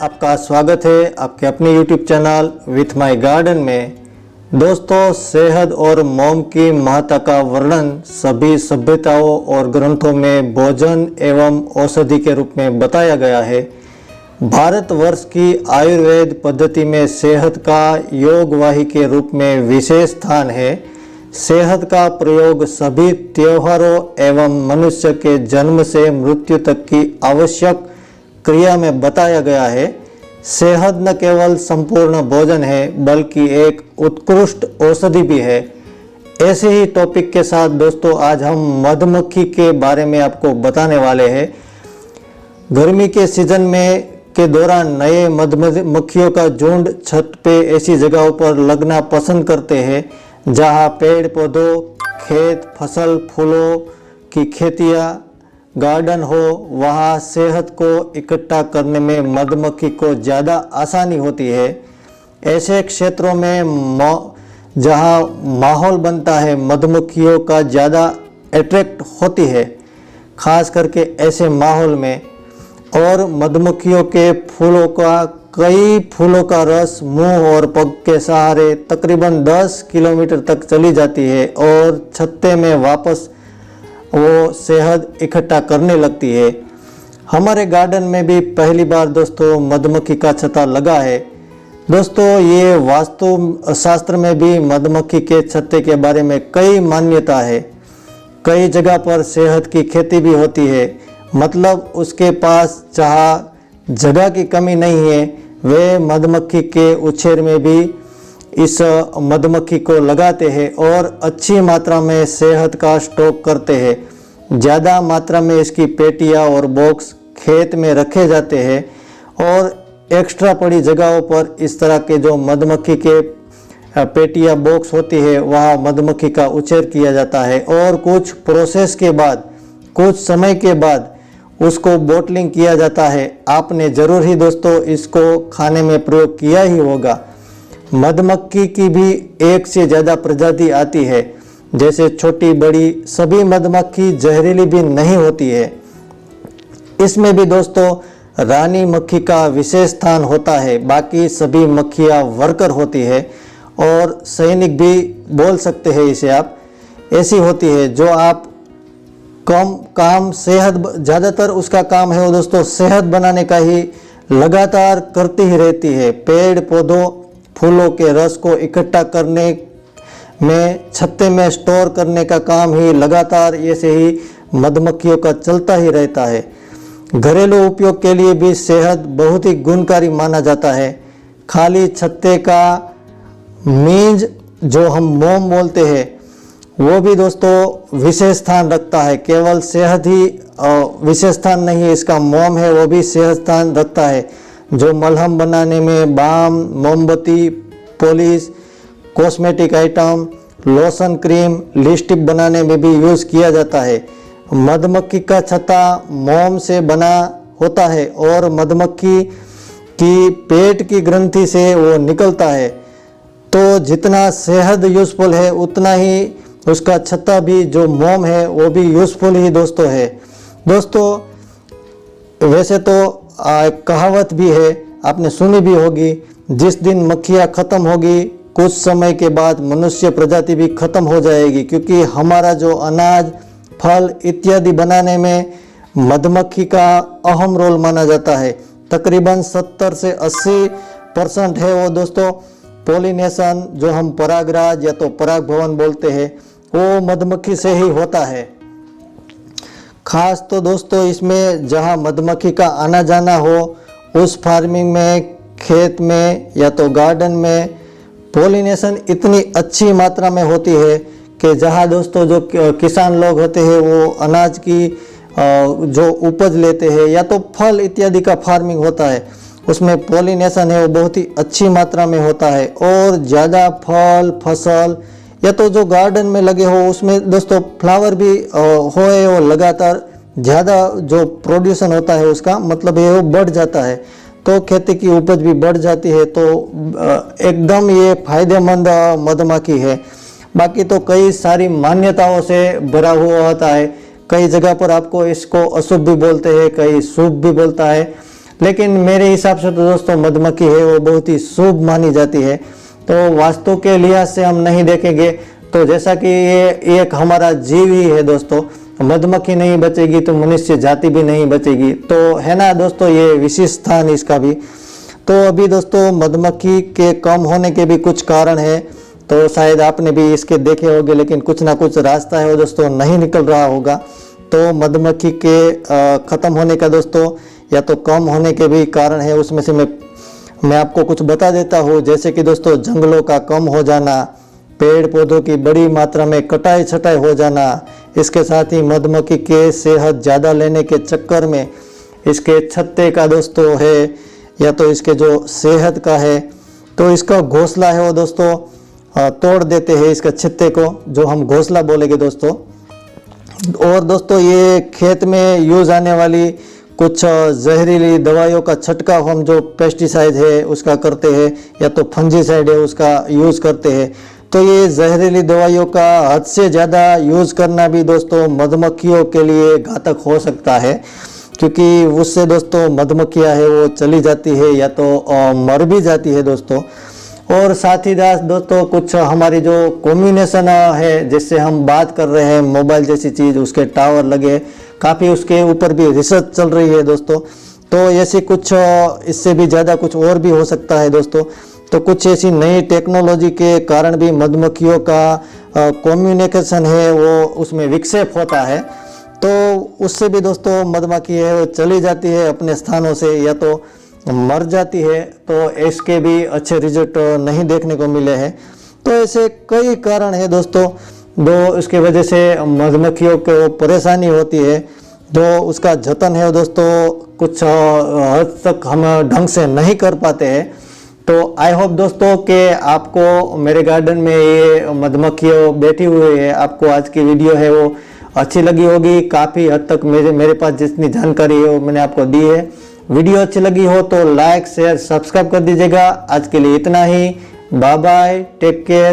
आपका स्वागत है आपके अपने YouTube channel with my garden में। दोस्तों, शहद और मोम की महत्ता का वर्णन सभी सभ्यताओं और ग्रंथों में भोजन एवं औषधि के रूप में बताया गया है। भारतवर्ष की आयुर्वेद पद्धति में शहद का योगवाही के रूप में विशेष स्थान है। शहद का प्रयोग सभी त्योहारों एवं मनुष्य के जन्म से मृत्यु तक की आवश्यक क्रिया में बताया गया है। शहद न केवल संपूर्ण भोजन है बल्कि एक उत्कृष्ट औषधि भी है। ऐसे ही टॉपिक के साथ दोस्तों आज हम मधुमक्खी के बारे में आपको बताने वाले हैं। गर्मी के सीजन में के दौरान नए मधुमक्खियों का झुंड छत पे ऐसी जगहों पर लगना पसंद करते हैं जहां पेड़ पौधों, खेत, फसल, फूलों की खेतियां, गार्डन हो। वहाँ शहद को इकट्ठा करने में मधुमक्खी को ज़्यादा आसानी होती है। ऐसे क्षेत्रों में जहाँ माहौल बनता है मधुमक्खियों का ज़्यादा अट्रैक्ट होती है, खास करके ऐसे माहौल में। और मधुमक्खियों के कई फूलों का रस मुंह और पग के सहारे तकरीबन 10 किलोमीटर तक चली जाती है और छत्ते में वापस वो शहद इकट्ठा करने लगती है। हमारे गार्डन में भी पहली बार दोस्तों मधुमक्खी का छत्ता लगा है। दोस्तों, ये वास्तु शास्त्र में भी मधुमक्खी के छत्ते के बारे में कई मान्यता है। कई जगह पर शहद की खेती भी होती है, मतलब उसके पास जहाँ जगह की कमी नहीं है वे मधुमक्खी के उछेर में भी इस मधुमक्खी को लगाते हैं और अच्छी मात्रा में शहद का स्टॉक करते हैं। ज़्यादा मात्रा में इसकी पेटियां और बॉक्स खेत में रखे जाते हैं और एक्स्ट्रा पड़ी जगहों पर इस तरह के जो मधुमक्खी के पेटियां बॉक्स होती है वहाँ मधुमक्खी का उछेर किया जाता है और कुछ प्रोसेस के बाद, कुछ समय के बाद उसको बोटलिंग किया जाता है। आपने ज़रूर ही दोस्तों इसको खाने में प्रयोग किया ही होगा। मधुमक्खी की भी एक से ज़्यादा प्रजाति आती है, जैसे छोटी बड़ी सभी मधुमक्खी जहरीली भी नहीं होती है। इसमें भी दोस्तों रानी मक्खी का विशेष स्थान होता है। बाकी सभी मक्खियाँ वर्कर होती है और सैनिक भी बोल सकते हैं इसे आप। ऐसी होती है जो आप कम काम शहद, ज़्यादातर उसका काम है वो दोस्तों शहद बनाने का ही लगातार करती ही रहती है। पेड़ पौधों फूलों के रस को इकट्ठा करने में, छत्ते में स्टोर करने का काम ही लगातार ऐसे ही मधुमक्खियों का चलता ही रहता है। घरेलू उपयोग के लिए भी शहद बहुत ही गुणकारी माना जाता है। खाली छत्ते का मींज जो हम मोम बोलते हैं वो भी दोस्तों विशेष स्थान रखता है। केवल शहद ही विशेष स्थान नहीं है, इसका मोम है वो भी विशेष स्थान रखता है, जो मलहम बनाने में, बाम, मोमबत्ती, polish, cosmetic item, lotion, cream, lipstick बनाने में भी यूज़ किया जाता है। मधुमक्खी का छत्ता मोम से बना होता है और मधुमक्खी की पेट की ग्रंथि से वो निकलता है। तो जितना शहद यूज़फुल है उतना ही उसका छत्ता भी जो मोम है वो भी यूज़फुल ही दोस्तों है। दोस्तों वैसे तो एक कहावत भी है, आपने सुनी भी होगी, जिस दिन मक्खियाँ ख़त्म होगी कुछ समय के बाद मनुष्य प्रजाति भी खत्म हो जाएगी, क्योंकि हमारा जो अनाज, फल इत्यादि बनाने में मधुमक्खी का अहम रोल माना जाता है। तकरीबन 70 से 80% है वो दोस्तों पोलिनेशन, जो हम परागराज या तो पराग भवन बोलते हैं, वो मधुमक्खी से ही होता है। खास तो दोस्तों इसमें जहाँ मधुमक्खी का आना जाना हो उस फार्मिंग में, खेत में या तो गार्डन में पोलिनेशन इतनी अच्छी मात्रा में होती है कि जहाँ दोस्तों जो किसान लोग होते हैं वो अनाज की जो उपज लेते हैं या तो फल इत्यादि का फार्मिंग होता है, उसमें पोलिनेशन है वो बहुत ही अच्छी मात्रा में होता है और ज़्यादा फल, फसल या तो जो गार्डन में लगे हो उसमें दोस्तों फ्लावर भी होए और लगातार ज़्यादा जो प्रोड्यूसन होता है उसका मतलब ये वो बढ़ जाता है, तो खेती की उपज भी बढ़ जाती है। तो एकदम ये फायदेमंद मधुमक्खी है। बाकी तो कई सारी मान्यताओं से भरा हुआ होता है। कई जगह पर आपको इसको अशुभ भी बोलते हैं, कई शुभ भी बोलता है। लेकिन मेरे हिसाब से तो दोस्तों मधुमक्खी है वो बहुत ही शुभ मानी जाती है। तो वास्तु के लिहाज से हम नहीं देखेंगे तो जैसा कि ये एक हमारा जीव ही है दोस्तों, मधुमक्खी नहीं बचेगी तो मनुष्य जाति भी नहीं बचेगी, तो है ना दोस्तों, ये विशेष स्थान इसका भी। तो अभी दोस्तों मधुमक्खी के कम होने के भी कुछ कारण है, तो शायद आपने भी इसके देखे होंगे, लेकिन कुछ ना कुछ रास्ता है वो दोस्तों नहीं निकल रहा होगा। तो मधुमक्खी के ख़त्म होने का दोस्तों या तो कम होने के भी कारण है, उसमें से मैं आपको कुछ बता देता हूँ। जैसे कि दोस्तों जंगलों का कम हो जाना, पेड़ पौधों की बड़ी मात्रा में कटाई छटाई हो जाना, इसके साथ ही मधुमक्खी के सेहत ज़्यादा लेने के चक्कर में इसके छत्ते का दोस्तों है या तो इसके जो सेहत का है, तो इसका घोंसला है वो दोस्तों तोड़ देते हैं, इसका छत्ते को जो हम घोंसला बोलेंगे दोस्तों। और दोस्तों ये खेत में यूज़ आने वाली कुछ जहरीली दवाइयों का छंटकाव हम जो पेस्टिसाइड है उसका करते हैं या तो फंजीसाइड है उसका यूज़ करते हैं। तो ये जहरीली दवाइयों का हद से ज़्यादा यूज़ करना भी दोस्तों मधुमक्खियों के लिए घातक हो सकता है, क्योंकि उससे दोस्तों मधुमक्खियाँ है वो चली जाती है या तो मर भी जाती है दोस्तों। और साथ ही दोस्तों कुछ हमारी जो कम्युनिकेशन है जिससे हम बात कर रहे हैं, मोबाइल जैसी चीज़, उसके टावर लगे, काफ़ी उसके ऊपर भी रिसर्च चल रही है दोस्तों। तो ऐसे कुछ इससे भी ज़्यादा कुछ और भी हो सकता है दोस्तों। तो कुछ ऐसी नई टेक्नोलॉजी के कारण भी मधुमक्खियों का कम्युनिकेशन है वो उसमें विक्षेप होता है, तो उससे भी दोस्तों मधुमक्खी है वो चली जाती है अपने स्थानों से या तो मर जाती है। तो इसके भी अच्छे रिजल्ट नहीं देखने को मिले हैं। तो ऐसे कई कारण है दोस्तों जो इसके वजह से मधुमक्खियों को परेशानी होती है, जो उसका जतन है दोस्तों कुछ हद तक हम ढंग से नहीं कर पाते हैं। तो आई होप दोस्तों कि आपको मेरे गार्डन में ये मधुमक्खियाँ बैठी हुई है, आपको आज की वीडियो है वो अच्छी लगी होगी। काफ़ी हद तक मेरे पास जितनी जानकारी है वो मैंने आपको दी है। वीडियो अच्छी लगी हो तो लाइक शेयर सब्सक्राइब कर दीजिएगा। आज के लिए इतना ही, बाय बाय, टेक केयर।